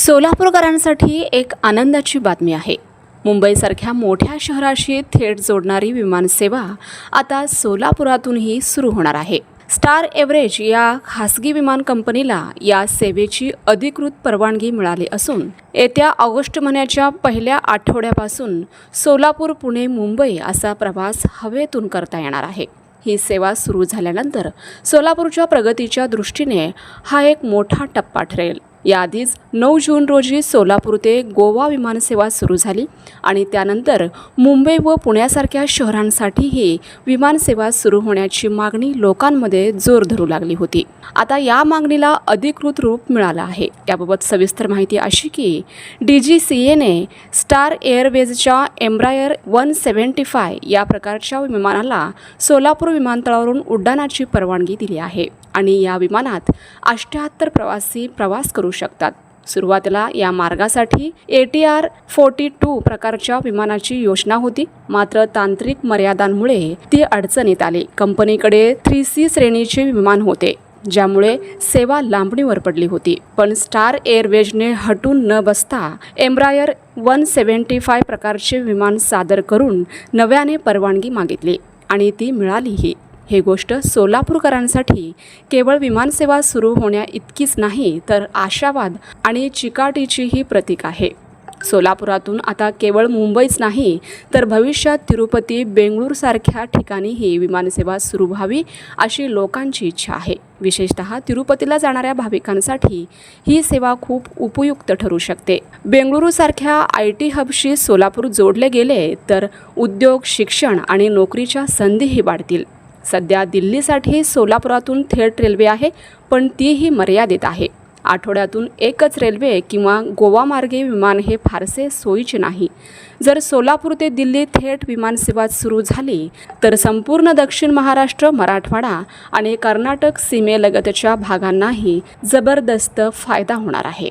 सोलापूरकरांसाठी एक आनंदाची बातमी आहे। मुंबईसारख्या मोठ्या शहराशी थेट जोडणारी विमानसेवा आता सोलापुरातूनही सुरू होणार आहे। स्टार एव्हरेज या खासगी विमान कंपनीला या सेवेची अधिकृत परवानगी मिळाली असून येत्या ऑगस्ट महिन्याच्या पहिल्या आठवड्यापासून सोलापूर, पुणे, मुंबई असा प्रवास हवेतून करता येणार आहे। ही सेवा सुरू झाल्यानंतर सोलापूरच्या प्रगतीच्या दृष्टीने हा एक मोठा टप्पा ठरेल। याआधीच 9 जून रोजी सोलापूर ते गोवा विमानसेवा सुरू झाली आणि त्यानंतर मुंबई व पुण्यासारख्या शहरांसाठीही विमानसेवा सुरू होण्याची मागणी लोकांमध्ये जोर धरू लागली होती। आता या मागणीला अधिकृत रूप मिळालं आहे। याबाबत सविस्तर माहिती अशी की DGCAने स्टार एअरवेजच्या एम्ब्रायर 175 या प्रकारच्या विमानाला सोलापूर विमानतळावरून उड्डाणाची परवानगी दिली आहे आणि या विमानात 78 प्रवासी प्रवास करू शकतात। सुरुवातीला या मार्गासाठी ATR 42 प्रकारच्या विमानाची योजना होती, मात्र तांत्रिक मर्यादांमुळे ती अडचणीत आली। कंपनीकडे 3C श्रेणीचे विमान होते, ज्यामुळे सेवा लांबणीवर पडली होती। पण स्टार एअरवेजने हटून न बसता एम्ब्रायर 175 प्रकारचे विमान सादर करून नव्याने परवानगी मागितली आणि ती मिळालीही। ही गोष्ट सोलापूरकरांसाठी केवळ विमानसेवा सुरू होण्या इतकीच नाही, तर आशावाद आणि चिकाटीचीही प्रतीक आहे। सोलापुरातून आता केवळ मुंबईच नाही, तर भविष्यात तिरुपती, बेंगळूरसारख्या ठिकाणीही विमानसेवा सुरू व्हावी अशी लोकांची इच्छा आहे। विशेषतः तिरुपतीला जाणाऱ्या भाविकांसाठी ही सेवा खूप उपयुक्त ठरू शकते। बेंगळूरूसारख्या IT हबशी सोलापूर जोडले गेले तर उद्योग, शिक्षण आणि नोकरीच्या संधीही वाढतील। सध्या दिल्लीसाठी सोलापुरातून थेट रेल्वे आहे, पण तीही मर्यादित आहे। आठवड्यातून एकच रेल्वे किंवा गोवा मार्गे विमान हे फारसे सोयीचे नाही। जर सोलापूर ते दिल्ली थेट विमानसेवा सुरू झाली तर संपूर्ण दक्षिण महाराष्ट्र, मराठवाडा आणि कर्नाटक सीमेलगतच्या भागांनाही जबरदस्त फायदा होणार आहे।